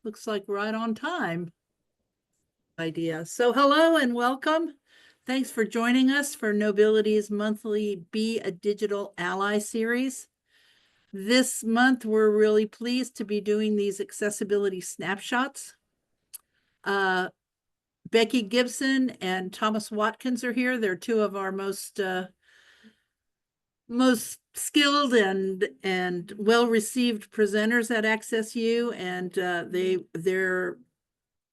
Looks like right on time. Idea. So hello and welcome. Thanks for joining us for Knowbility's monthly Be a Digital Ally series. This month, we're really pleased to be doing these accessibility snapshots. Becky Gibson and Thomas Watkins are here. They're two of our most skilled and well-received presenters at AccessU, and their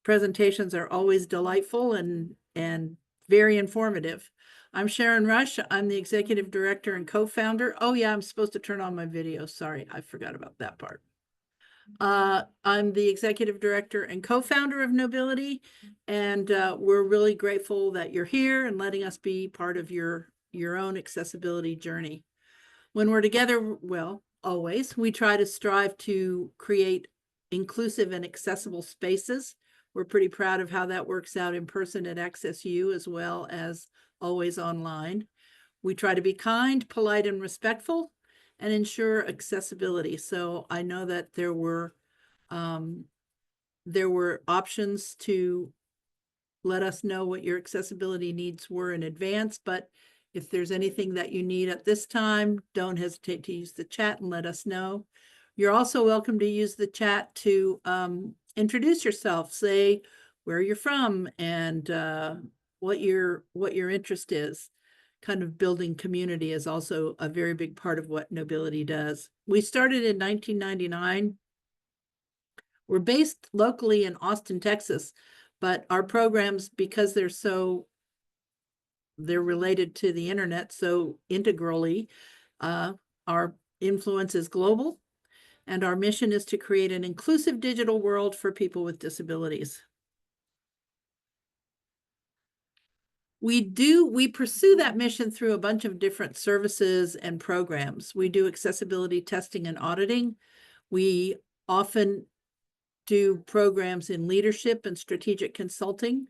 presentations are always delightful and very informative. I'm Sharron Rush. I'm the executive director and co-founder. Oh yeah, I'm supposed to turn on my video. Sorry, I forgot about that part. I'm the executive director and co-founder of Knowbility, and we're really grateful that you're here and letting us be part of your own accessibility journey. When we're together, well, always, we try to strive to create inclusive and accessible spaces. We're pretty proud of how that works out in person at AccessU as well as always online. We try to be kind, polite, and respectful and ensure accessibility. So I know that there were options to let us know what your accessibility needs were in advance, but if there's anything that you need at this time, don't hesitate to use the chat and let us know. You're also welcome to use the chat to introduce yourself, say where you're from and what your interest is. Kind of building community is also a very big part of what Knowbility does. We started in 1999. We're based locally in Austin, Texas, but our programs, because they're related to the internet so integrally, our influence is global, and our mission is to create an inclusive digital world for people with disabilities. We pursue that mission through a bunch of different services and programs. We do accessibility testing and auditing. We often do programs in leadership and strategic consulting.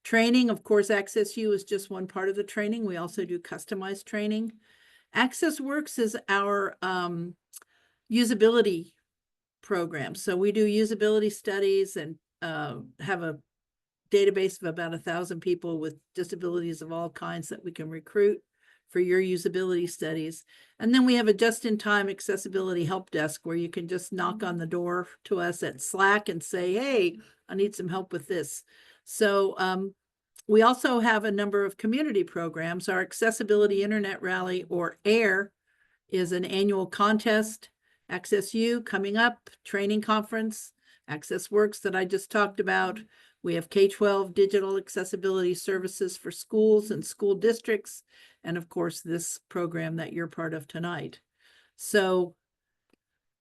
Training, of course, AccessU is just one part of the training. We also do customized training. AccessWorks is our usability program. So we do usability studies and have a database of about 1,000 people with disabilities of all kinds that we can recruit for your usability studies. And then we have a just-in-time accessibility help desk where you can just knock on the door to us at Slack and say, hey, I need some help with this. So we also have a number of community programs. Our Accessibility Internet Rally, or AIR, is an annual contest. AccessU coming up, training conference, AccessWorks that I just talked about. We have K-12 digital accessibility services for schools and school districts, and of course, this program that you're part of tonight. So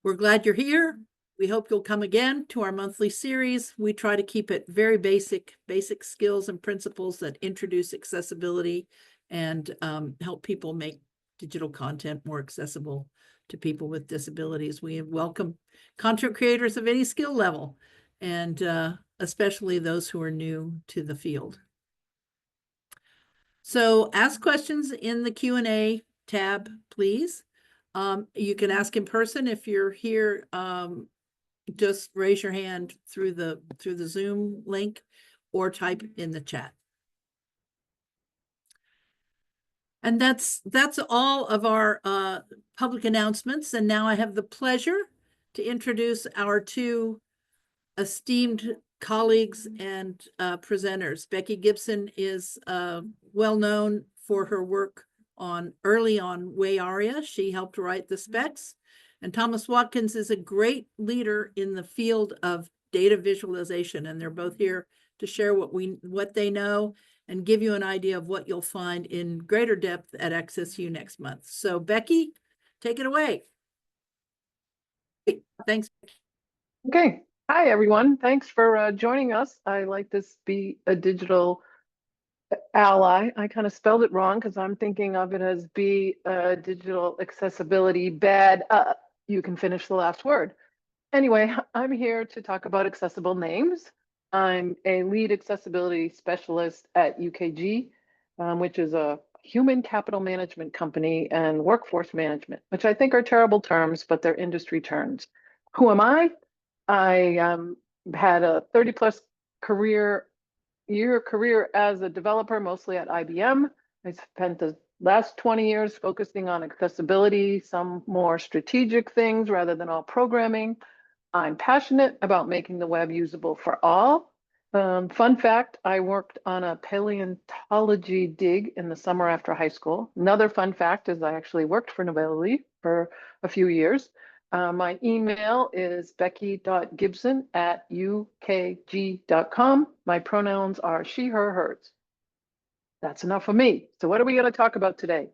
we're glad you're here. We hope you'll come again to our monthly series. We try to keep it very basic skills and principles that introduce accessibility and help people make digital content more accessible to people with disabilities. We welcome content creators of any skill level, and especially those who are new to the field. So ask questions in the Q&A tab, please. You can ask in person if you're here. Just raise your hand through the Zoom link or type in the chat. And that's all of our public announcements. And now I have the pleasure to introduce our two esteemed colleagues and presenters. Becky Gibson is well known for her work early on ARIA. She helped write the specs. And Thomas Watkins is a great leader in the field of data visualization, and they're both here to share what they know and give you an idea of what you'll find in greater depth at AccessU next month. So Becky, take it away. Thanks. Okay. Hi, everyone. Thanks for joining us. I like this Be a Digital Ally. I kind of spelled it wrong because I'm thinking of it as Be a Digital Accessibility Bad. You can finish the last word. Anyway, I'm here to talk about accessible names. I'm a lead accessibility specialist at UKG, which is a human capital management company and workforce management, which I think are terrible terms, but they're industry terms. Who am I? I had a 30+ year career as a developer, mostly at IBM. I spent the last 20 years focusing on accessibility, some more strategic things rather than all programming. I'm passionate about making the web usable for all. Fun fact, I worked on a paleontology dig in the summer after high school. Another fun fact is I actually worked for Knowbility for a few years. My email is becky.gibson@ukg.com. My pronouns are she, her, hers. That's enough for me. So what are we going to talk about today?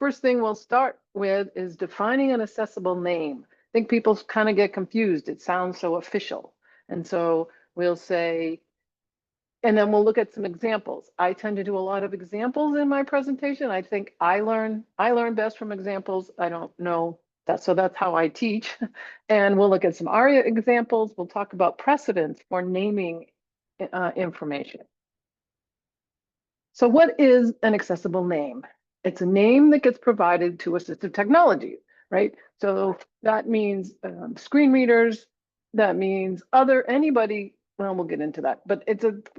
First thing we'll start with is defining an accessible name. I think people kind of get confused. It sounds so official. And so we'll say, and then we'll look at some examples. I tend to do a lot of examples in my presentation. I think I learn best from examples. I don't know that, so that's how I teach. And we'll look at some ARIA examples. We'll talk about precedents for naming information. So what is an accessible name? It's a name that gets provided to assistive technology, right? So that means screen readers, that means anybody, well, we'll get into that, but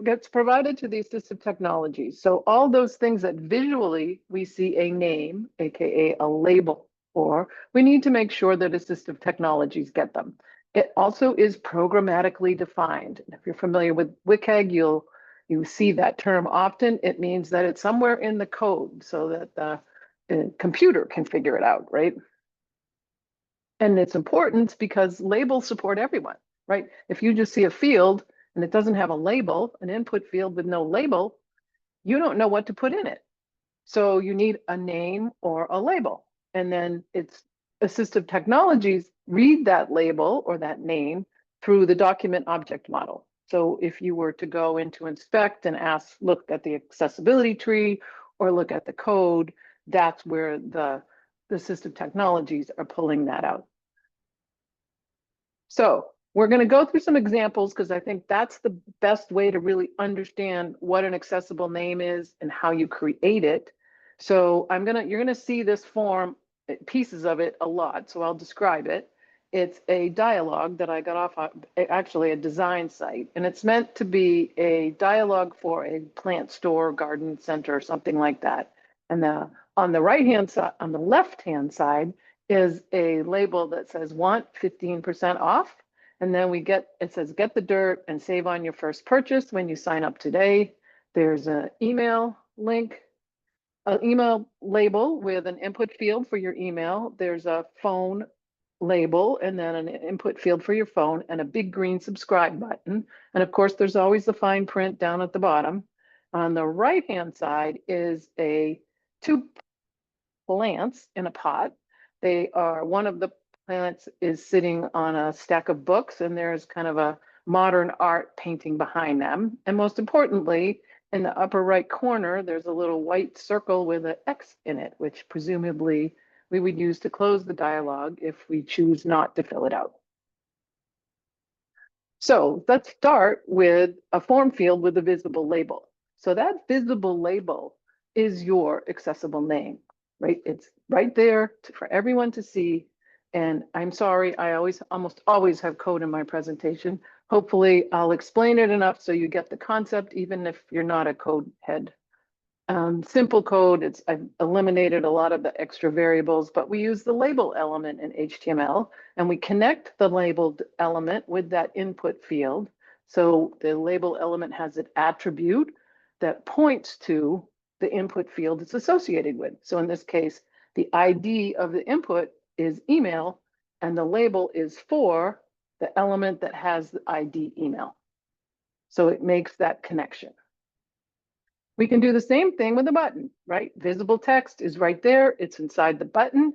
gets provided to the assistive technologies. So all those things that visually we see a name, AKA a label for, we need to make sure that assistive technologies get them. It also is programmatically defined. If you're familiar with WCAG, you see that term often. It means that it's somewhere in the code so that the computer can figure it out, right? And it's important because labels support everyone, right? If you just see a field and it doesn't have a label, an input field with no label, you don't know what to put in it. So you need a name or a label. And then it's assistive technologies read that label or that name through the document object model. So if you were to go into inspect and look at the accessibility tree or look at the code, that's where the assistive technologies are pulling that out. So we're going to go through some examples because I think that's the best way to really understand what an accessible name is and how you create it. So you're gonna see this form, pieces of it a lot. So I'll describe it. It's a dialogue that I got off actually a design site, and it's meant to be a dialogue for a plant store, garden center, something like that. And on the right-hand side, on the left-hand side, is a label that says want 15% off. And then it says get the dirt and save on your first purchase when you sign up today. There's an email link, an email label with an input field for your email. There's a phone label and then an input field for your phone and a big green subscribe button. And of course, there's always the fine print down at the bottom. On the right-hand side is two plants in a pot. One of the plants is sitting on a stack of books and there's kind of a modern art painting behind them. And most importantly, in the upper right corner, there's a little white circle with an X in it, which presumably we would use to close the dialogue if we choose not to fill it out. So let's start with a form field with a visible label. So that visible label is your accessible name, right? It's right there for everyone to see. And I'm sorry, I almost always have code in my presentation. Hopefully I'll explain it enough so you get the concept, even if you're not a code head. Simple code, I've eliminated a lot of the extra variables, but we use the label element in HTML and we connect the labeled element with that input field. So the label element has an attribute that points to the input field it's associated with. So in this case, the ID of the input is email and the label is for the element that has the ID email. So it makes that connection. We can do the same thing with a button, right? Visible text is right there. It's inside the button.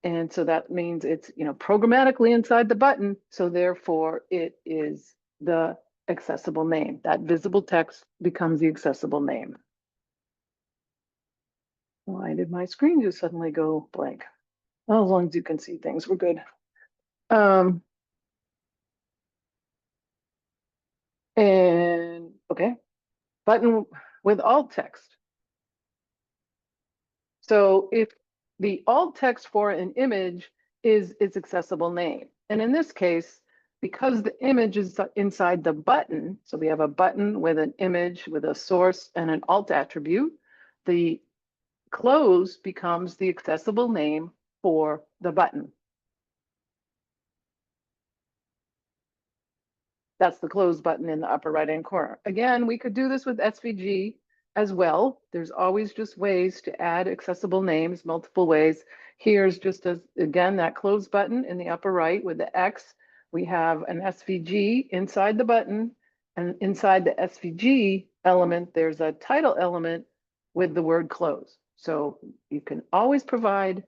And so that means it's, programmatically inside the button. So therefore it is the accessible name. That visible text becomes the accessible name. Why did my screen just suddenly go blank? Well, as long as you can see things, we're good. And okay, button with alt text. So if the alt text for an image is its accessible name, and in this case, because the image is inside the button, so we have a button with an image with a source and an alt attribute, the close becomes the accessible name for the button. That's the close button in the upper right-hand corner. Again, we could do this with SVG as well. There's always just ways to add accessible names, multiple ways. Here's just as, again, that close button in the upper right with the X. We have an SVG inside the button, and inside the SVG element, there's a title element with the word close. So you can always provide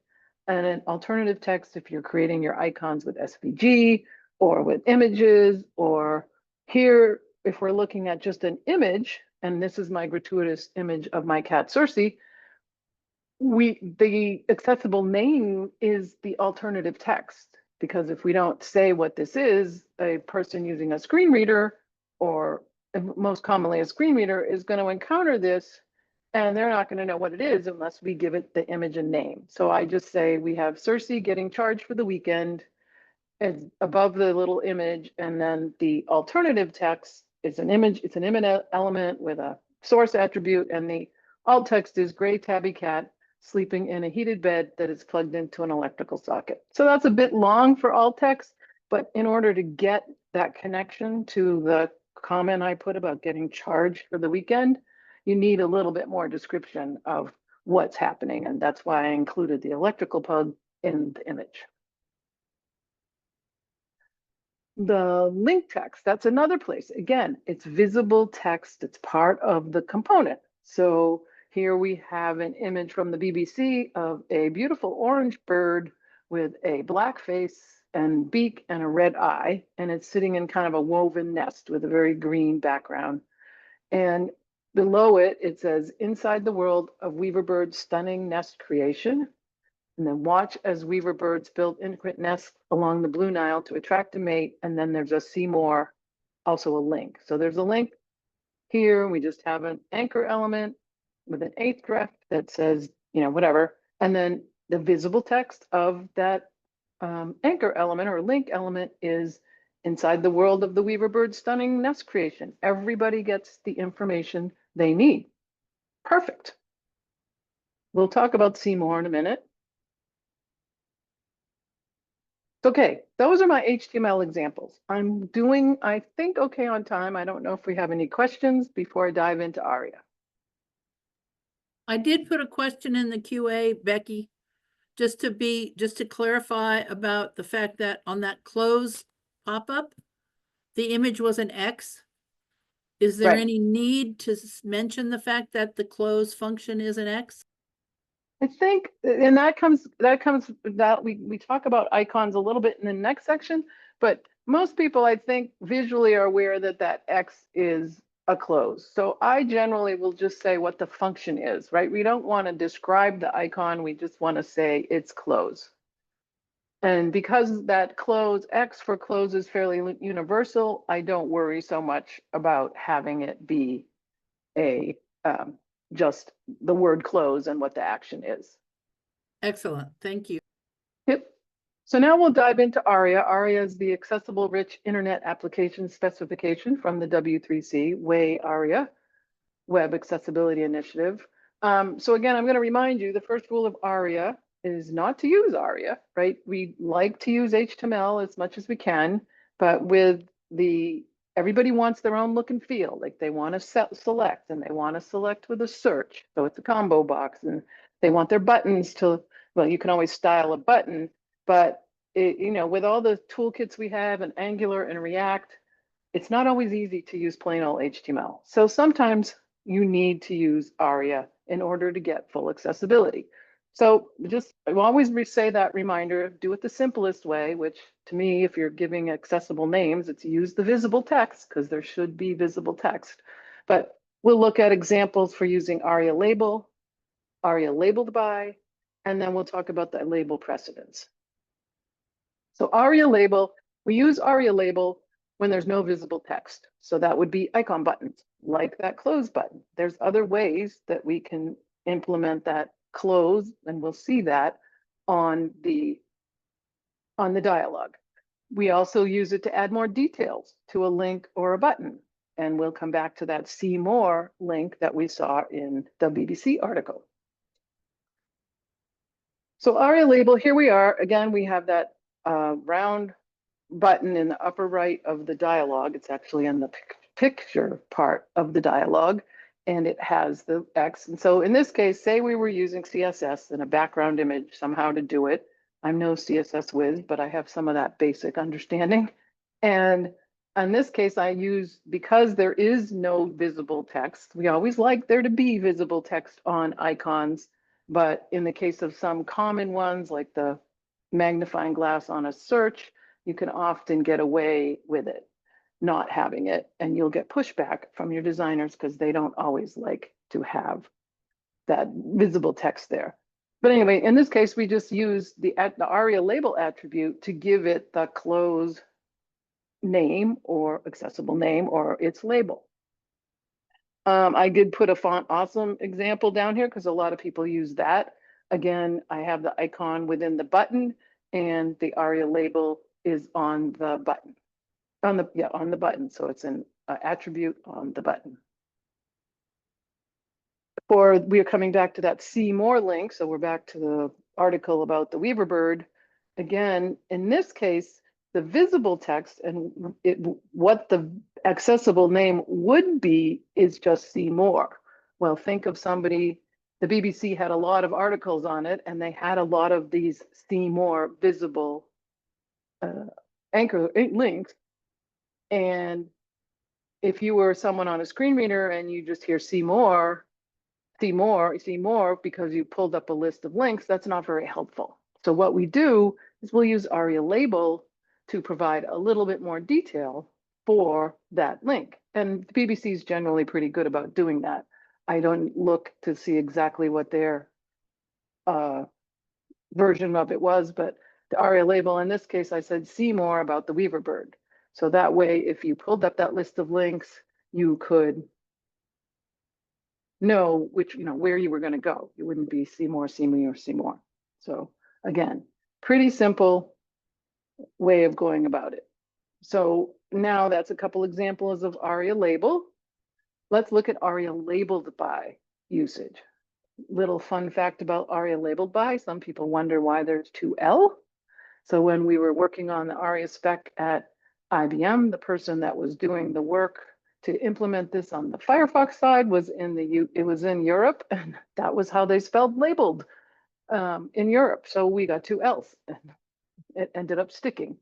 an alternative text if you're creating your icons with SVG or with images, or here, if we're looking at just an image, and this is my gratuitous image of my cat Cersei, the accessible name is the alternative text, because if we don't say what this is, a person using a screen reader, or most commonly a screen reader, is going to encounter this, and they're not going to know what it is unless we give it the image and name. So I just say we have Cersei getting charged for the weekend, it's above the little image, and then the alternative text is an image. It's an image element with a source attribute, and the alt text is gray tabby cat sleeping in a heated bed that is plugged into an electrical socket. So that's a bit long for alt text, but in order to get that connection to the comment I put about getting charged for the weekend, you need a little bit more description of what's happening, and that's why I included the electrical plug in the image. The link text, that's another place. Again, it's visible text. It's part of the component. So here we have an image from the BBC of a beautiful orange bird with a black face and beak and a red eye. And it's sitting in kind of a woven nest with a very green background. And below it, it says, inside the world of Weaver Bird's stunning nest creation. And then watch as weaver birds build intricate nests along the Blue Nile to attract a mate. And then there's a see more, also a link. So there's a link here. We just have an anchor element with an eighth ref that says, you know, whatever. And then the visible text of that anchor element or link element is inside the world of the weaver bird's stunning nest creation. Everybody gets the information they need. Perfect. We'll talk about see more in a minute. Okay, those are my HTML examples. I'm doing, I think, okay on time. I don't know if we have any questions before I dive into ARIA. I did put a question in the QA, Becky, just to clarify about the fact that on that close pop-up, the image was an X. Is there Right. any need to mention the fact that the close function is an X? I think, and that we talk about icons a little bit in the next section, but most people, I think, visually are aware that that X is a close. So I generally will just say what the function is, right? We don't want to describe the icon. We just want to say it's close. And because that close, X for close is fairly universal, I don't worry so much about having it be a just the word close and what the action is. Excellent, thank you. Yep. So now we'll dive into ARIA. ARIA is the Accessible Rich Internet Application Specification from the W3C, WAY ARIA, Web Accessibility Initiative. So again, I'm going to remind you, the first rule of ARIA is not to use ARIA, right? We like to use HTML as much as we can, but with everybody wants their own look and feel. Like they want to select, and they want to select with a search. So it's a combo box, and they want their buttons to, well, you can always style a button, but you know, with all the toolkits we have in Angular and React, it's not always easy to use plain old HTML. So sometimes you need to use ARIA in order to get full accessibility. So just I always say that reminder, do it the simplest way, which to me, if you're giving accessible names, it's use the visible text, because there should be visible text. But we'll look at examples for using ARIA label, ARIA labeled by, and then we'll talk about the label precedence. So ARIA label, we use ARIA label when there's no visible text. So that would be icon buttons, like that close button. There's other ways that we can implement that close, and we'll see that on the dialog. We also use it to add more details to a link or a button. And we'll come back to that see more link that we saw in the BBC article. So ARIA label, here we are. Again, we have that round button in the upper right of the dialog. It's actually in the picture part of the dialog, and it has the X. And so in this case, say we were using CSS and a background image somehow to do it. I'm no CSS whiz, but I have some of that basic understanding. And in this case, I use, because there is no visible text, we always like there to be visible text on icons. But in the case of some common ones, like the magnifying glass on a search, you can often get away with it, not having it, and you'll get pushback from your designers because they don't always like to have that visible text there. But anyway, in this case, we just use the ARIA label attribute to give it the close name or accessible name or its label. I did put a font awesome example down here because a lot of people use that. Again, I have the icon within the button and the ARIA label is on the button. On the button. So it's an attribute on the button. We are coming back to that see more link. So we're back to the article about the Weaver bird. Again, in this case, the visible text and what the accessible name would be is just see more. Well, think of somebody, the BBC had a lot of articles on it and they had a lot of these see more visible anchor links. And if you were someone on a screen reader and you just hear see more because you pulled up a list of links, that's not very helpful. So what we do is we'll use ARIA label to provide a little bit more detail for that link. And the BBC is generally pretty good about doing that. I don't look to see exactly what their version of it was, but the ARIA label, in this case, I said, see more about the Weaver bird. So that way, if you pulled up that list of links, you could know which, where you were going to go. It wouldn't be see more, see me, or see more. So again, pretty simple way of going about it. So now that's a couple examples of ARIA label. Let's look at ARIA labeled by usage. Little fun fact about ARIA labeled by, some people wonder why there's 2L. So when we were working on the ARIA spec at IBM, the person that was doing the work to implement this on the Firefox side was it was in Europe, and that was how they spelled labeled in Europe. So we got 2Ls, and it ended up sticking.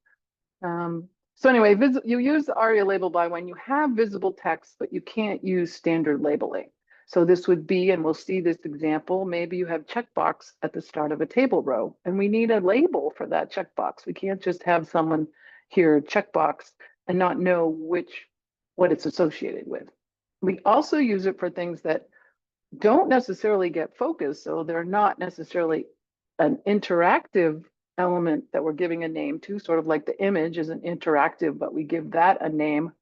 So anyway, you use the ARIA label by when you have visible text, but you can't use standard labeling. So this would be, and we'll see this example, maybe you have checkbox at the start of a table row, and we need a label for that checkbox. We can't just have someone hear checkbox and not know what it's associated with. We also use it for things that don't necessarily get focused, so they're not necessarily an interactive element that we're giving a name to, sort of like the image isn't interactive, but we give that a name.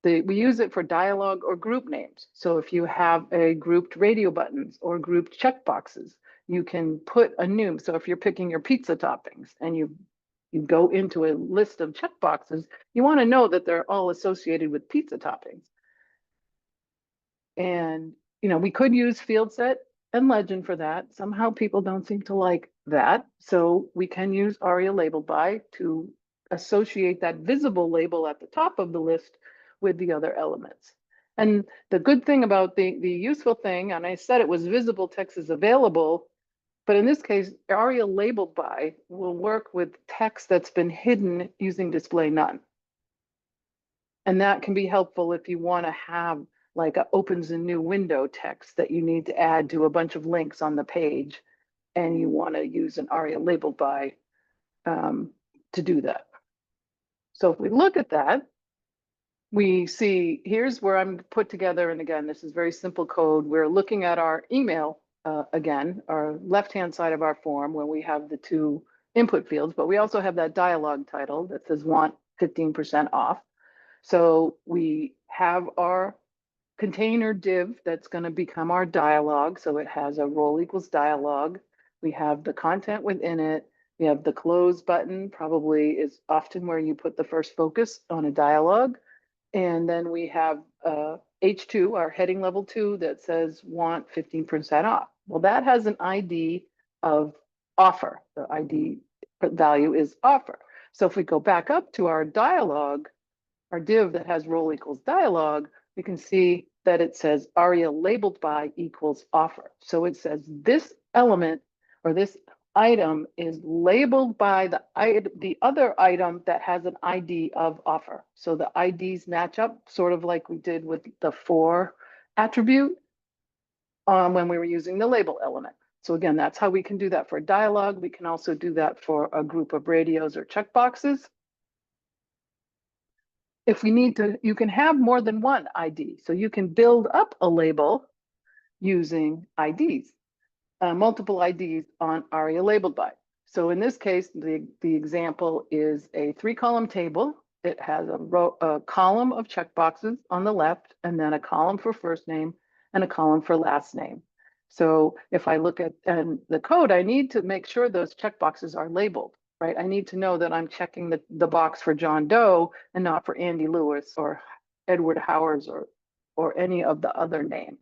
We use it for dialogue or group names. So if you have a grouped radio buttons or grouped checkboxes, you can put a new, so if you're picking your pizza toppings and you go into a list of checkboxes, you want to know that they're all associated with pizza toppings. And, we could use field set and legend for that. Somehow people don't seem to like that. So we can use ARIA labeled by to associate that visible label at the top of the list with the other elements. And the good thing about the useful thing, and I said it was visible text is available, but in this case, ARIA labeled by will work with text that's been hidden using display none. And that can be helpful if you want to have like a opens a new window text that you need to add to a bunch of links on the page, and you want to use an ARIA labeled by to do that. So if we look at that, we see here's where I'm put together. And again, this is very simple code. We're looking at our email again, our left-hand side of our form where we have the two input fields, but we also have that dialogue title that says want 15% off. So we have our container div that's going to become our dialogue. So it has a role equals dialogue. We have the content within it. We have the close button, probably is often where you put the first focus on a dialogue. And then we have H2, our heading level 2, that says want 15% off. Well, that has an ID of offer. The ID value is offer. So if we go back up to our dialogue, our div that has role equals dialogue, we can see that it says ARIA labeled by equals offer. So it says this element or this item is labeled by the other item that has an ID of offer. So the IDs match up, sort of like we did with the for attribute when we were using the label element. So again, that's how we can do that for dialogue. We can also do that for a group of radios or checkboxes. If we need to, you can have more than one ID. So you can build up a label using IDs, multiple IDs on ARIA labeled by. So in this case, the example is a 3-column table. It has a column of checkboxes on the left, and then a column for first name and a column for last name. So if I look at the code, I need to make sure those checkboxes are labeled, right? I need to know that I'm checking the box for John Doe and not for Andy Lewis or Edward Howard or any of the other names.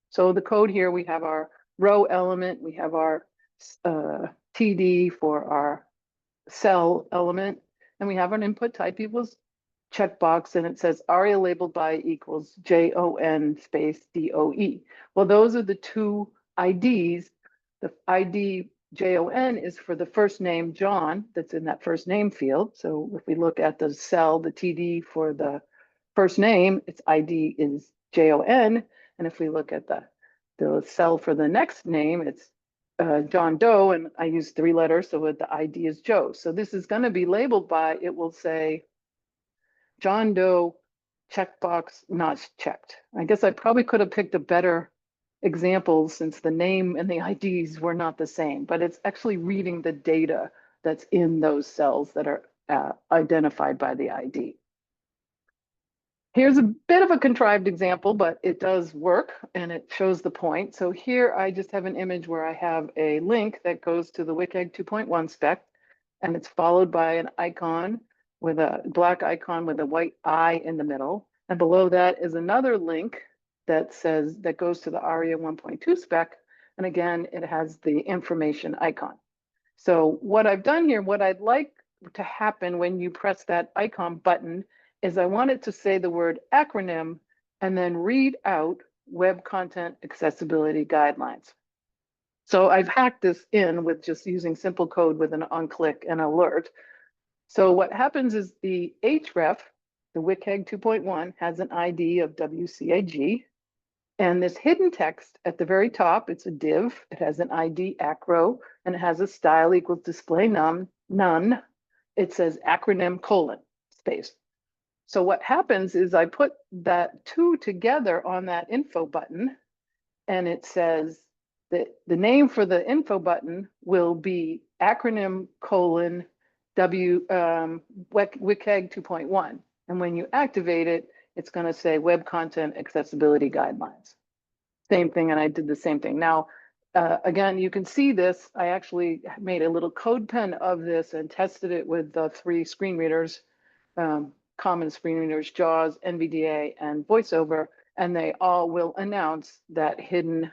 So the code here, we have our row element, we have our TD for our cell element, and we have an input type equals checkbox, and it says ARIA labeled by equals JON space DOE. Well, those are the two IDs. The ID JON is for the first name John that's in that first name field. So if we look at the cell, the TD for the first name, its ID is JON. And if we look at the cell for the next name, it's John Doe, and I use 3 letters, so the ID is Joe. So this is going to be labeled by, it will say John Doe checkbox not checked. I guess I probably could have picked a better example since the name and the IDs were not the same, but it's actually reading the data that's in those cells that are identified by the ID. Here's a bit of a contrived example, but it does work and it shows the point. So here I just have an image where I have a link that goes to the WCAG 2.1 spec, and it's followed by an icon with a black icon with a white eye in the middle. And below that is another link that goes to the ARIA 1.2 spec. And again, it has the information icon. So what I've done here, what I'd like to happen when you press that icon button is I want it to say the word acronym and then read out Web Content Accessibility Guidelines. So I've hacked this in with just using simple code with an on-click and alert. So what happens is the href, the WCAG 2.1, has an ID of WCAG. And this hidden text at the very top, it's a div. It has an ID acro, and it has a style equals display none. It says acronym : space. So what happens is I put that 2 together on that info button, and it says that the name for the info button will be acronym : WCAG 2.1. And when you activate it, it's going to say Web Content Accessibility Guidelines. Same thing, and I did the same thing. Now, again, you can see this. I actually made a little code pen of this and tested it with the 3 screen readers, common screen readers, JAWS, NVDA, and VoiceOver, and they all will announce that hidden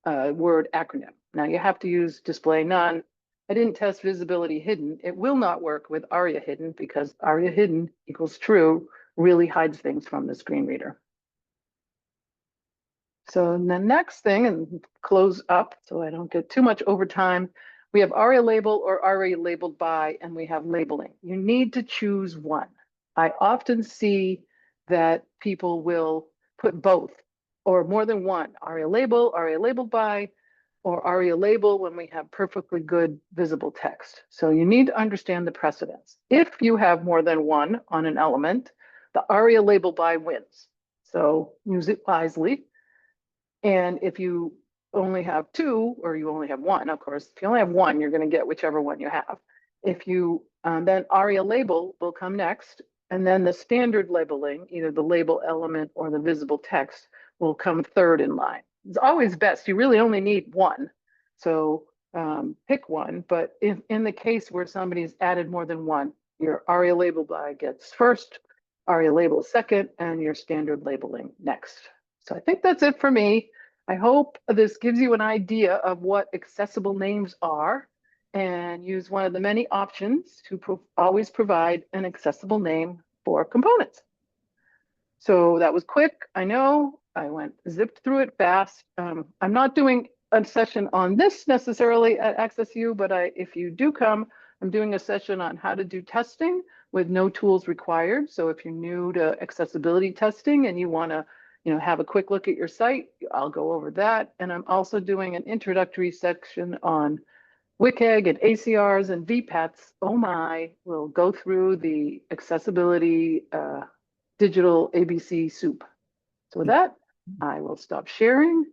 word acronym. Now, you have to use display none. I didn't test visibility hidden. It will not work with ARIA hidden because ARIA hidden equals true really hides things from the screen reader. So the next thing, and close up so I don't get too much overtime, we have ARIA label or ARIA labeled by, and we have labeling. You need to choose one. I often see that people will put both or more than one, ARIA labeled by, or ARIA label when we have perfectly good visible text. So you need to understand the precedence. If you have more than one on an element, the ARIA labeled by wins. So use it wisely. And if you only have 2 or you only have 1, of course, if you only have 1, you're going to get whichever one you have. If you then ARIA label will come next, and then the standard labeling, either the label element or the visible text, will come third in line. It's always best. You really only need 1. So pick one. But in the case where somebody's added more than one, your ARIA label by gets first, ARIA label second, and your standard labeling next. So I think that's it for me. I hope this gives you an idea of what accessible names are, and use one of the many options to always provide an accessible name for components. So that was quick. I know I zipped through it fast. I'm not doing a session on this necessarily at AccessU, but if you do come, I'm doing a session on how to do testing with no tools required. So if you're new to accessibility testing and you want to, have a quick look at your site, I'll go over that. And I'm also doing an introductory section on WCAG and ACRs and VPATs. Oh my, we'll go through the accessibility digital ABC soup. So with that, I will stop sharing.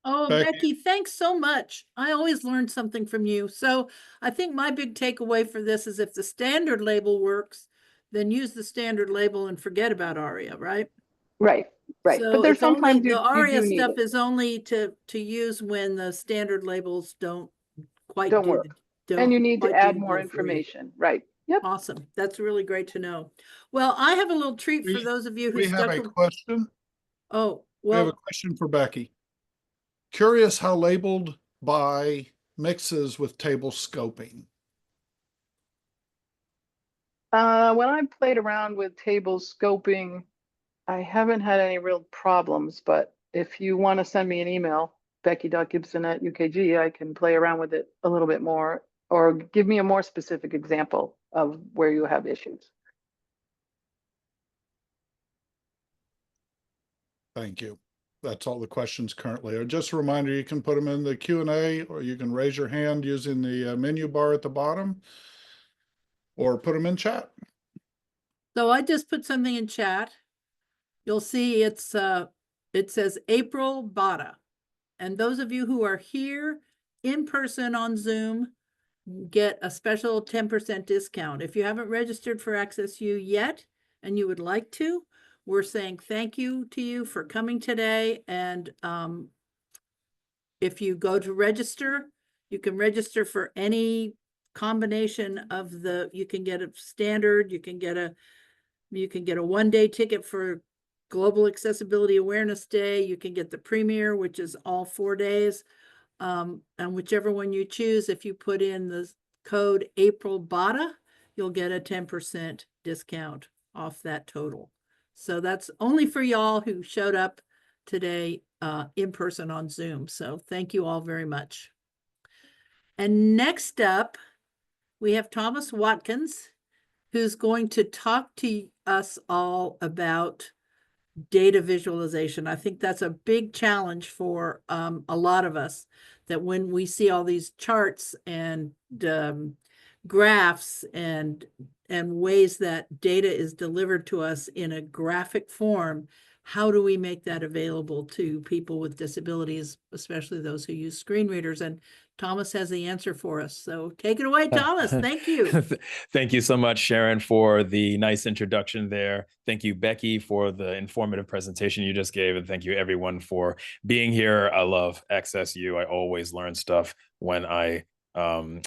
Oh, Becky, thanks so much. I always learn something from you. So I think my big takeaway for this is if the standard label works, then use the standard label and forget about ARIA, right? Right, right. So But there's sometimes the you ARIA do need stuff it. is only to use when the standard labels don't quite Don't work. don't And you need to quite add do the more deal for you. information. Right. Yep. Awesome. That's really great to know. Well, I have a little treat for those of you who We have a question. Oh, We have a well, question for Becky. Curious how labeled by mixes with table scoping. When I played around with table scoping, I haven't had any real problems, but if you want to send me an email, becky.gibson@UKG, I can play around with it a little bit more, or give me a more specific example of where you have issues. Thank you. That's all the questions currently. Just a reminder, you can put them in the Q&A, or you can raise your hand using the menu bar at the bottom, or put them in chat. so I just put something in chat. You'll see it says April Bada. And those of you who are here in person on Zoom get a special 10% discount. If you haven't registered for AccessU yet and you would like to, we're saying thank you to you for coming today. And if you go to register, you can register for any combination of you can get a standard, you can get a 1-day ticket for Global Accessibility Awareness Day. You can get the Premier, which is all 4 days. And whichever one you choose, if you put in the code April BADA, you'll get a 10% discount off that total. So that's only for y'all who showed up today in person on Zoom. So thank you all very much. And next up, we have Thomas Watkins, who's going to talk to us all about data visualization. I think that's a big challenge for a lot of us, that when we see all these charts and graphs and ways that data is delivered to us in a graphic form, how do we make that available to people with disabilities, especially those who use screen readers? And Thomas has the answer for us. So take it away, Thomas. Thank you. Thank you so much, Sharron, for the nice introduction there. Thank you, Becky, for the informative presentation you just gave. And thank you, everyone, for being here. I love AccessU. I always learn stuff when I am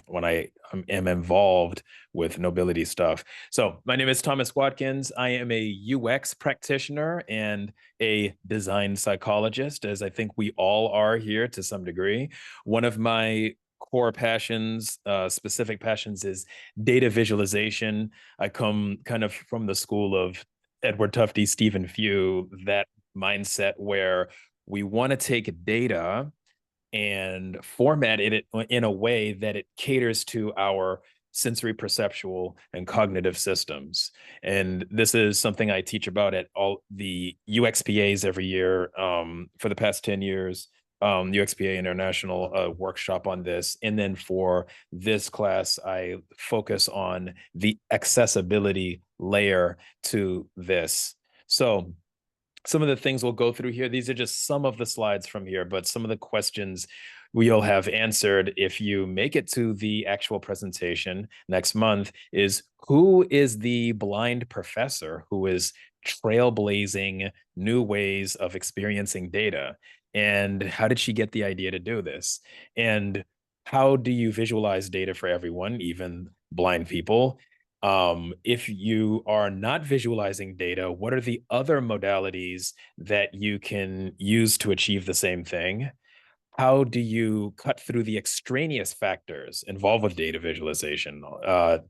involved with Knowbility stuff. So my name is Thomas Watkins. I am a UX practitioner and a design psychologist, as I think we all are here to some degree. One of my core passions, specific passions, is data visualization. I come kind of from the school of Edward Tufte, Stephen Few, that mindset where we want to take data and format it in a way that it caters to our sensory perceptual and cognitive systems. And this is something I teach about at all the UXPAs every year for the past 10 years. UXPA International workshop on this. And then for this class, I focus on the accessibility layer to this. So some of the things we'll go through here, these are just some of the slides from here, but some of the questions we'll have answered if you make it to the actual presentation next month is, who is the blind professor who is trailblazing new ways of experiencing data? And how did she get the idea to do this? And how do you visualize data for everyone, even blind people? If you are not visualizing data, what are the other modalities that you can use to achieve the same thing? How do you cut through the extraneous factors involved with data visualization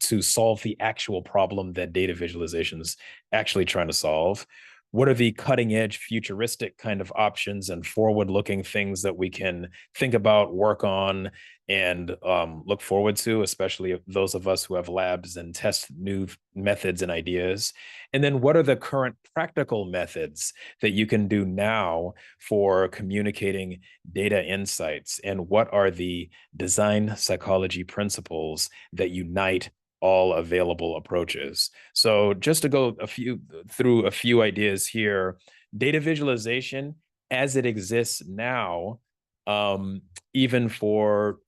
to solve the actual problem that data visualization is actually trying to solve? What are the cutting edge, futuristic kind of options and forward looking things that we can think about, work on, and look forward to, especially those of us who have labs and test new methods and ideas? And then what are the current practical methods that you can do now for communicating data insights? And what are the design psychology principles that unite all available approaches? So just to go through a few ideas here, data visualization as it exists now, even for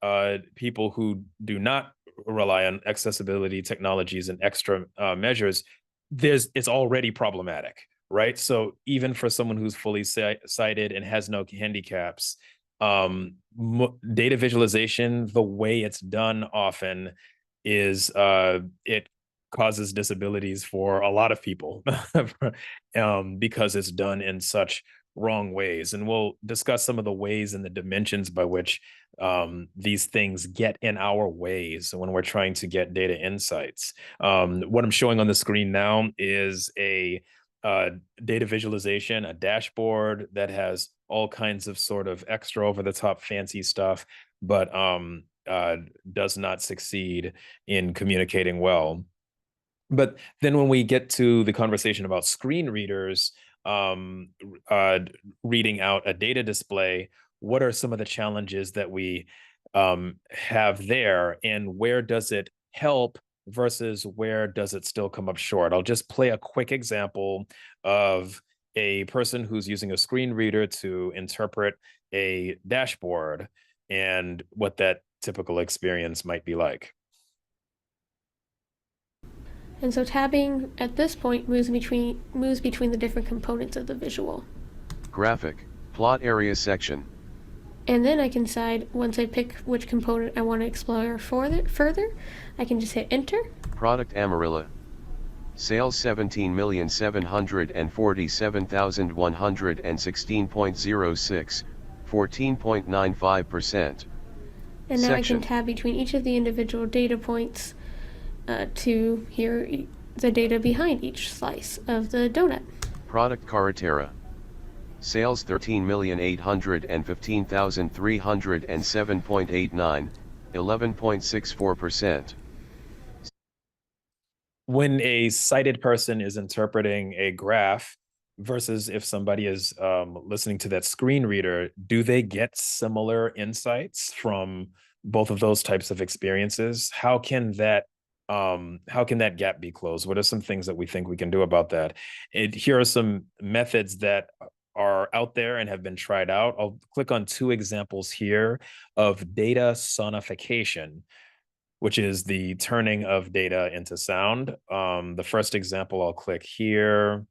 people who do not rely on accessibility technologies and extra measures, it's already problematic, right? So even for someone who's fully sighted and has no handicaps, data visualization, the way it's done often is it causes disabilities for a lot of people because it's done in such wrong ways. And we'll discuss some of the ways and the dimensions by which these things get in our ways when we're trying to get data insights. What I'm showing on the screen now is a data visualization, a dashboard that has all kinds of sort of extra over the top fancy stuff, but does not succeed in communicating well. But then when we get to the conversation about screen readers reading out a data display, what are some of the challenges that we have there, and where does it help versus where does it still come up short? I'll just play a quick example of a person who's using a screen reader to interpret a dashboard and what that typical experience might be like. And so tabbing at this point moves between the different components of the visual. Graphic, plot area section. And then I can decide, once I pick which component I want to explore further, I can just hit enter. Product Amarilla. Sales 17,747,116.06, 14.95%. And now I can tab between each of the individual data points to hear the data behind each slice of the donut. Product Carretera. Sales 13,815,307.89, 11.64%. When a sighted person is interpreting a graph versus if somebody is listening to that screen reader, do they get similar insights from both of those types of experiences? How can that gap be closed? What are some things that we think we can do about that? Here are some methods that are out there and have been tried out. I'll click on two examples here of data sonification, which is the turning of data into sound. The first example I'll click here,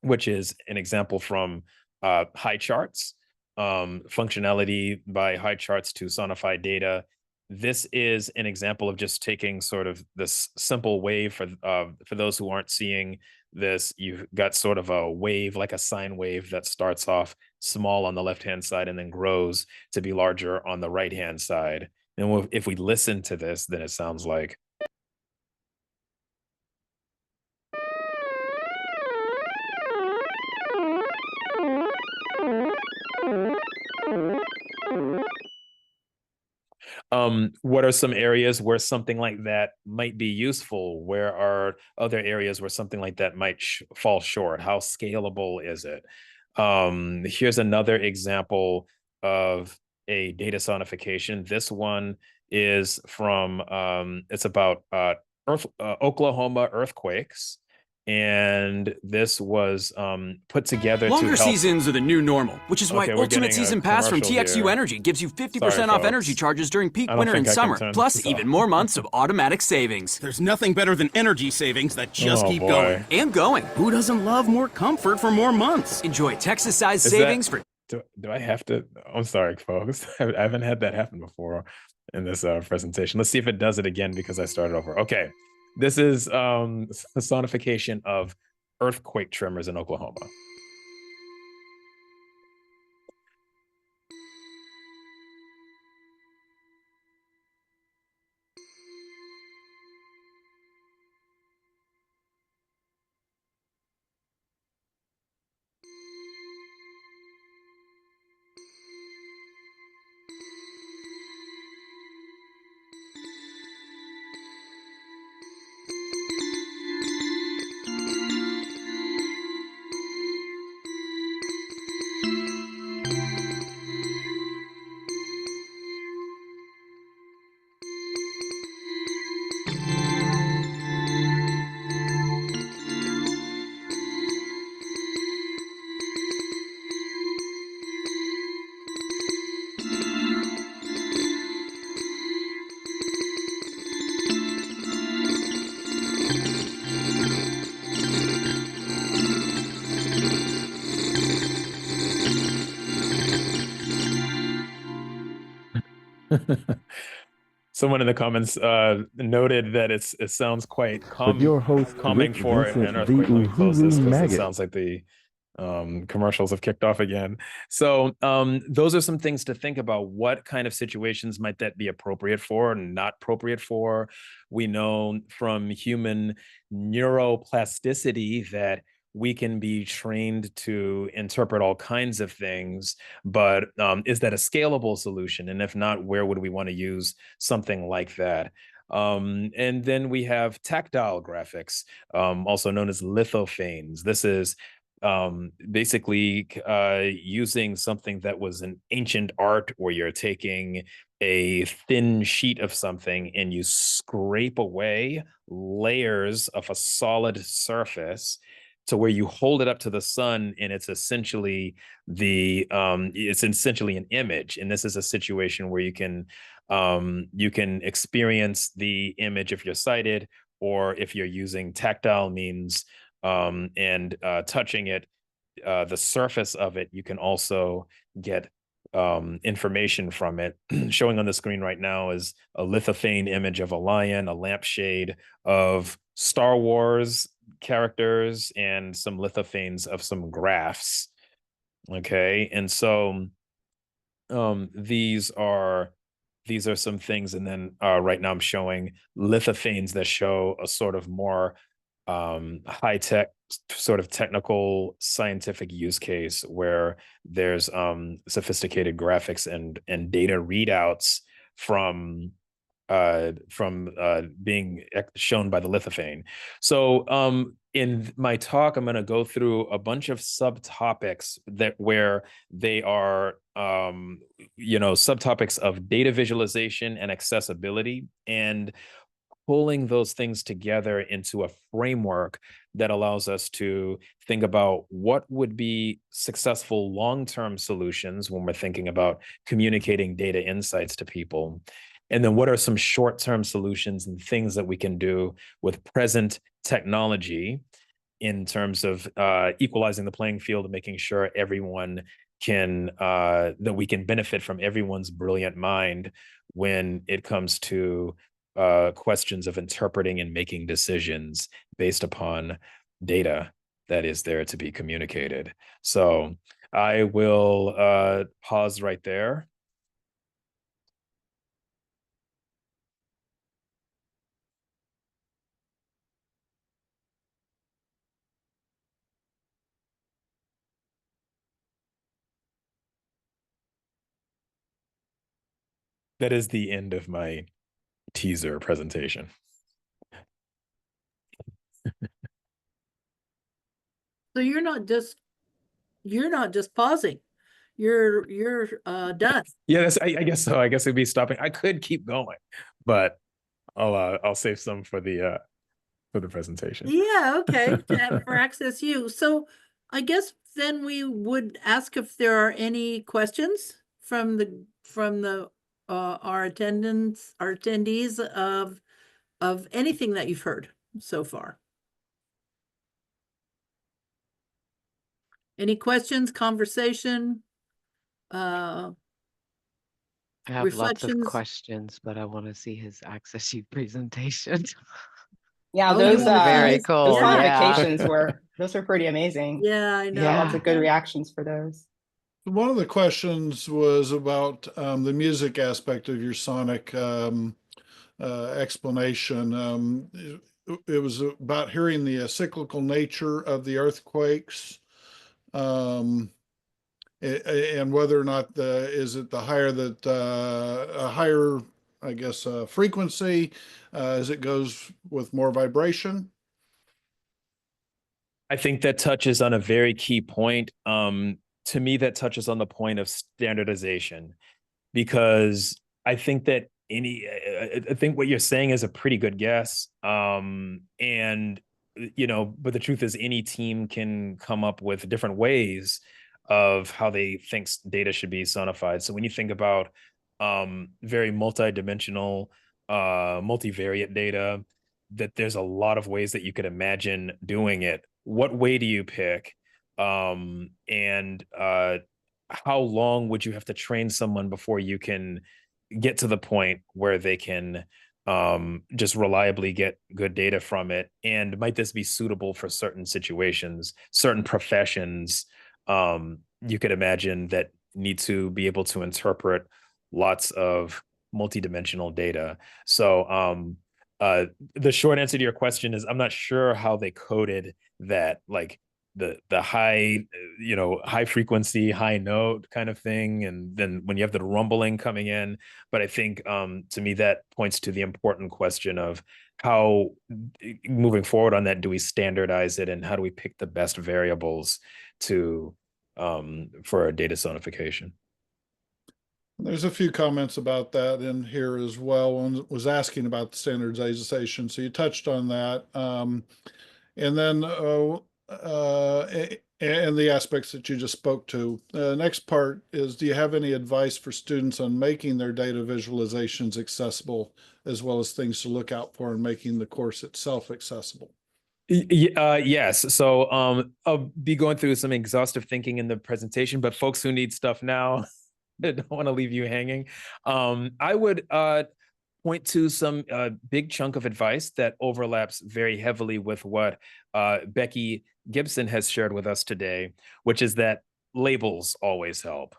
which is an example from high charts, functionality by high charts to sonify data. This is an example of just taking sort of this simple wave for those who aren't seeing this. You've got sort of a wave, like a sine wave, that starts off small on the left-hand side and then grows to be larger on the right-hand side. And if we listen to this, then it sounds like. What are some areas where something like that might be useful? Where are other areas where something like that might fall short? How scalable is it? Here's another example of a data sonification. This one is from, it's about Oklahoma earthquakes. And this was put together Longer to help. seasons are the new normal, which is why Okay, we're Ultimate getting a Season Pass from commercial TXU here. Energy gives you 50% Sorry, off folks. energy charges during peak I don't winter and think I can summer, turn plus this even off. more months of automatic savings. There's nothing better than energy savings that just Oh, keep boy. going. And going. Who doesn't love more comfort for more months? Enjoy Texas-sized Is that- savings for Do I have to? I'm sorry, folks. I haven't had that happen before. in this presentation. Let's see if it does it again because I started over. Okay, this is personification of earthquake tremors in Oklahoma. Someone in the comments noted that it sounds quite calming for an earthquake. Let me close this because it sounds like the commercials have kicked off again. So those are some things to think about. What kind of situations might that be appropriate for and not appropriate for? We know from human neuroplasticity that we can be trained to interpret all kinds of things, but is that a scalable solution? And if not, where would we want to use something like that? And then we have tactile graphics, also known as lithophanes. This is basically using something that was an ancient art where you're taking a thin sheet of something and you scrape away layers of a solid surface to where you hold it up to the sun and it's essentially an image. And this is a situation where you can experience the image if you're sighted, or if you're using tactile means and touching it, the surface of it, you can also get information from it. Showing on the screen right now is a lithophane image of a lion, a lampshade of Star Wars characters, and some lithophanes of some graphs. Okay, and so these are some things. And then right now I'm showing lithophanes that show a sort of more high-tech sort of technical scientific use case where there's sophisticated graphics and data readouts from being shown by the lithophane. So in my talk, I'm going to go through a bunch of subtopics where they are subtopics of data visualization and accessibility, and pulling those things together into a framework that allows us to think about what would be successful long-term solutions when we're thinking about communicating data insights to people. And then what are some short-term solutions and things that we can do with present technology in terms of equalizing the playing field and making sure everyone can, that we can benefit from everyone's brilliant mind when it comes to questions of interpreting and making decisions based upon data that is there to be communicated. So I will pause right there. That is the end of my teaser presentation. So you're not just pausing. You're done. Yeah, I guess so. I guess it'd be stopping. I could keep going, but I'll save some for the presentation. Yeah, okay. For AccessU. So I guess then we would ask if there are any questions from our attendees of anything that you've heard so far. Any questions, conversation? I have lots of reflections. questions, but I want to see his AccessU presentation. Yeah, Oh, those you wanna very see- cool. those yeah. modifications those were pretty amazing. Yeah, I know. Yeah. Lots of good reactions for those. One of the questions was about the music aspect of your sonic explanation. It was about hearing the cyclical nature of the earthquakes, and whether or not is it the higher that a higher, I guess, frequency as it goes with more vibration. I think that touches on a very key point. To me, that touches on the point of standardization, because I think that I think what you're saying is a pretty good guess. And, but the truth is any team can come up with different ways of how they think data should be sonified. So when you think about very multidimensional, multivariate data, that there's a lot of ways that you could imagine doing it. What way do you pick? And how long would you have to train someone before you can get to the point where they can just reliably get good data from it? And might this be suitable for certain situations, certain professions? You could imagine that need to be able to interpret lots of multidimensional data. So the short answer to your question is I'm not sure how they coded that, like the high, high frequency, high note kind of thing. And then when you have the rumbling coming in, but I think to me, that points to the important question of how, moving forward on that, do we standardize it and how do we pick the best variables to for a data sonification? There's a few comments about that in here as well. One was asking about the standardization, so you touched on that. And then and the aspects that you just spoke to. Next part is, do you have any advice for students on making their data visualizations accessible, as well as things to look out for in making the course itself accessible? Yes. So I'll be going through some exhaustive thinking in the presentation, but folks who need stuff now, I don't want to leave you hanging. I would point to some big chunk of advice that overlaps very heavily with what Becky Gibson has shared with us today, which is that labels always help.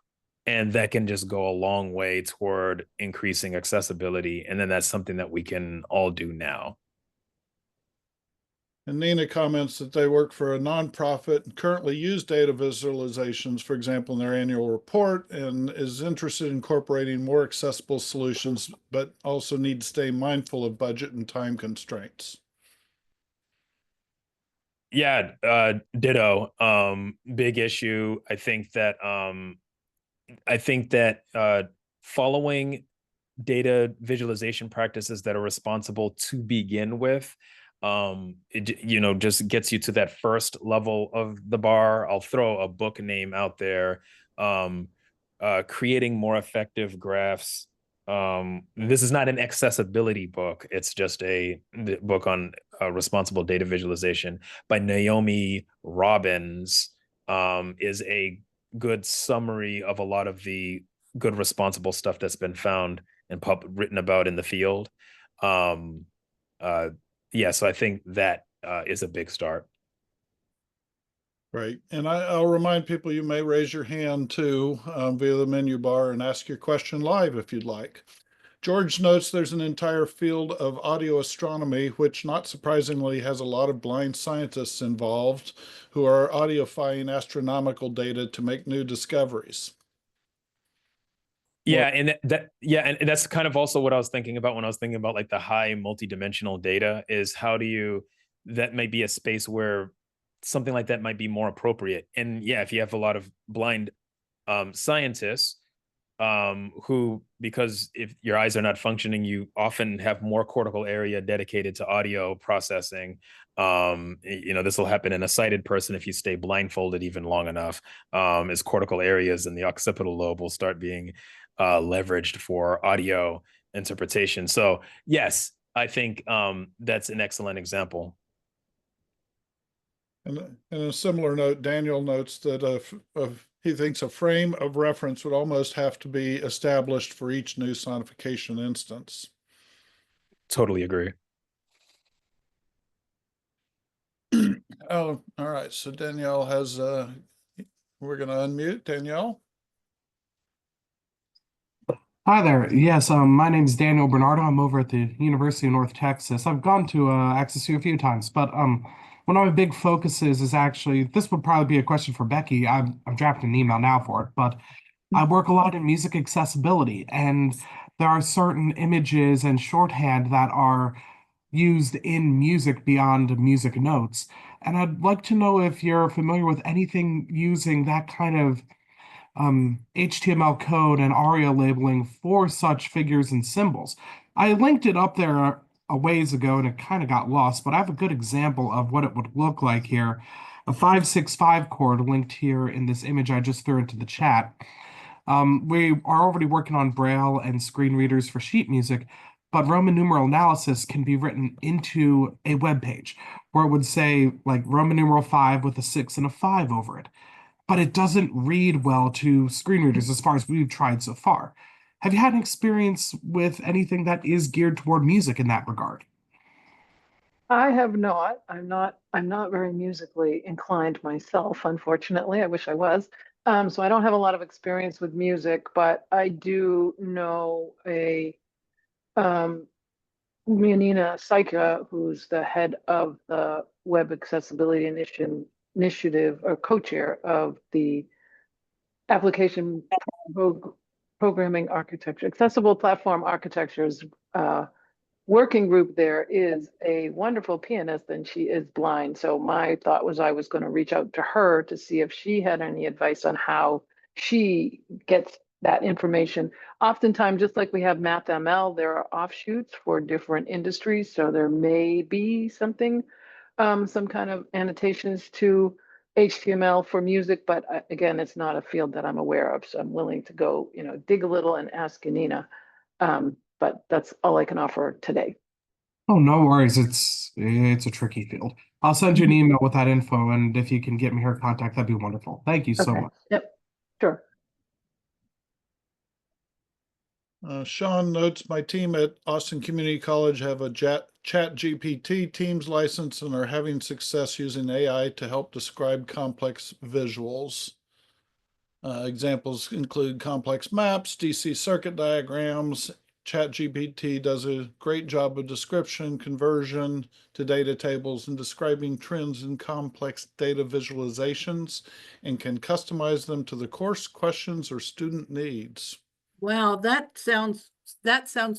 And that can just go a long way toward increasing accessibility. And then that's something that we can all do now. And Nina comments that they work for a nonprofit and currently use data visualizations, for example, in their annual report, and is interested in incorporating more accessible solutions, but also need to stay mindful of budget and time constraints. Yeah, ditto. Big issue. I think that following data visualization practices that are responsible to begin with, it just gets you to that first level of the bar. I'll throw a book name out there. Creating more effective graphs. This is not an accessibility book. It's just a book on responsible data visualization by Naomi Robbins. Is a good summary of a lot of the good responsible stuff that's been found and written about in the field. Yeah, so I think that is a big start. Right. And I'll remind people you may raise your hand too via the menu bar and ask your question live if you'd like. George notes there's an entire field of audio astronomy, which not surprisingly has a lot of blind scientists involved who are audioifying astronomical data to make new discoveries. Yeah, and that's kind of also what I was thinking about when I was thinking about like the high multidimensional data is that might be a space where something like that might be more appropriate. And yeah, if you have a lot of blind scientists who, because if your eyes are not functioning, you often have more cortical area dedicated to audio processing. This will happen in a sighted person if you stay blindfolded even long enough, as cortical areas in the occipital lobe will start being leveraged for audio interpretation. So yes, I think that's an excellent example. And in a similar note, Daniel notes that he thinks a frame of reference would almost have to be established for each new sonification instance. Totally agree. Oh, all right. So Danielle has, we're going to unmute Danielle. Hi there. Yes, my name is Daniel Bernardo. I'm over at the University of North Texas. I've gone to AccessU a few times, but one of my big focuses is actually, this would probably be a question for Becky. I'm drafting an email now for it, but I work a lot in music accessibility, and there are certain images and shorthand that are used in music beyond music notes. And I'd like to know if you're familiar with anything using that kind of HTML code and ARIA labeling for such figures and symbols. I linked it up there a ways ago and it kind of got lost, but I have a good example of what it would look like here. A 565 chord linked here in this image I just threw into the chat. We are already working on Braille and screen readers for sheet music, but Roman numeral analysis can be written into a web page where it would say like Roman numeral 5 with a 6 and a 5 over it. But it doesn't read well to screen readers as far as we've tried so far. Have you had an experience with anything that is geared toward music in that regard? I have not. I'm not very musically inclined myself, unfortunately. I wish I was. So I don't have a lot of experience with music, but I do know a Mianina Saika, who's the head of the Web Accessibility Initiative or co-chair of the Application Programming Architecture, Accessible Platform Architectures working group. There is a wonderful pianist and she is blind. So my thought was I was going to reach out to her to see if she had any advice on how she gets that information. Oftentimes, just like we have MathML, there are offshoots for different industries. So there may be something, some kind of annotations to HTML for music, but again, it's not a field that I'm aware of. So I'm willing to go, dig a little and ask Anina. But that's all I can offer today. Oh, no worries. It's a tricky field. I'll send you an email with that info, and if you can get me her contact, that'd be wonderful. Thank you so much. Yep, sure. Sean notes, my team at Austin Community College have a ChatGPT Teams license and are having success using AI to help describe complex visuals. Examples include complex maps, DC circuit diagrams. ChatGPT does a great job of description, conversion to data tables, and describing trends in complex data visualizations, and can customize them to the course, questions, or student needs. Wow, that sounds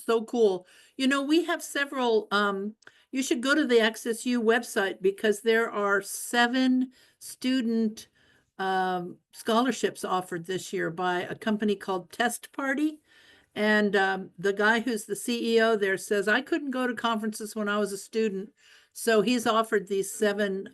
so cool. We have several, you should go to the AccessU website because there are 7 student scholarships offered this year by a company called Test Party. And the guy who's the CEO there says, I couldn't go to conferences when I was a student. So he's offered these 7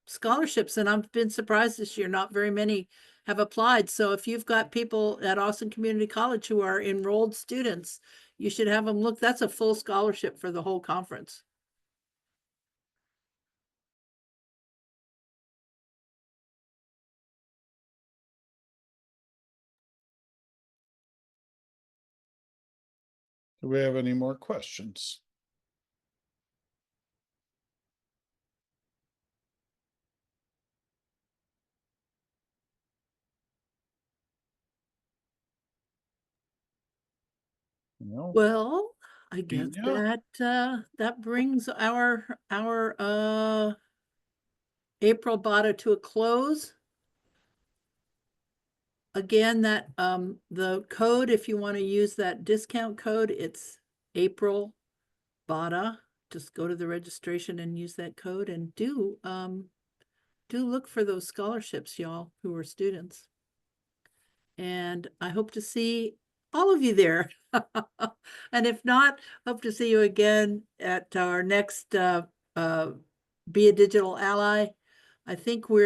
scholarships, and I've been surprised this year. Not very many have applied. So if you've got people at Austin Community College who are enrolled students, you should have them look. That's a full scholarship for the whole conference. Do we have any more questions? No. Well, I guess Teenya? that brings our April Bada to a close. Again, that the code, if you want to use that discount code, it's April Bada. Just go to the registration and use that code, and do look for those scholarships, y'all, who are students. And I hope to see all of you there. And if not, hope to see you again at our next Be a Digital Ally. I think we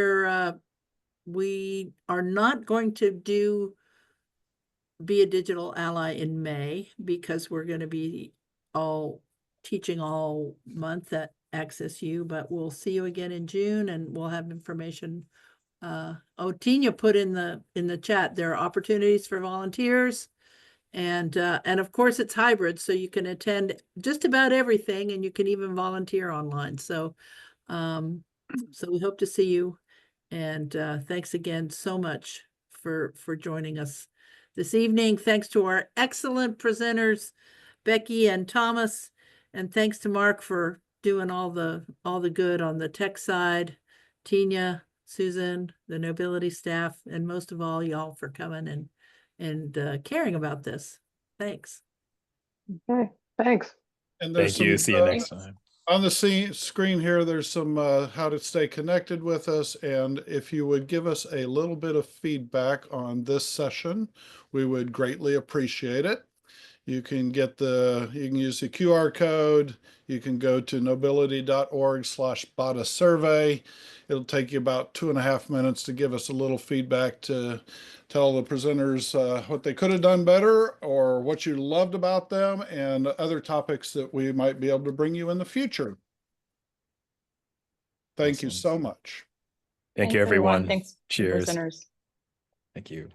are not going to do Be a Digital Ally in May because we're going to be teaching all month at AccessU, but we'll see you again in June and we'll have information. Teenya put in the chat, there are opportunities for volunteers. And of course it's hybrid, so you can attend just about everything and you can even volunteer online. So, so we hope to see you. And thanks again so much for joining us this evening. Thanks to our excellent presenters, Becky and Thomas, and thanks to Mark for doing all the good on the tech side, Teenya, Susan, the Knowbility staff, and most of all, y'all for coming and caring about this. Thanks. Okay, thanks. And there's Thank you. some, See you next time. on the screen here, there's some how to stay connected with us. And if you would give us a little bit of feedback on this session, we would greatly appreciate it. You can use the QR code. You can go to knowbility.org/bot-a-survey. It'll take you about 2.5 minutes to give us a little feedback to tell the presenters what they could have done better or what you loved about them and other topics that we might be able to bring you in the future. Thank you so much. Thank you, everyone. Thanks, Cheers. presenters. Thank you.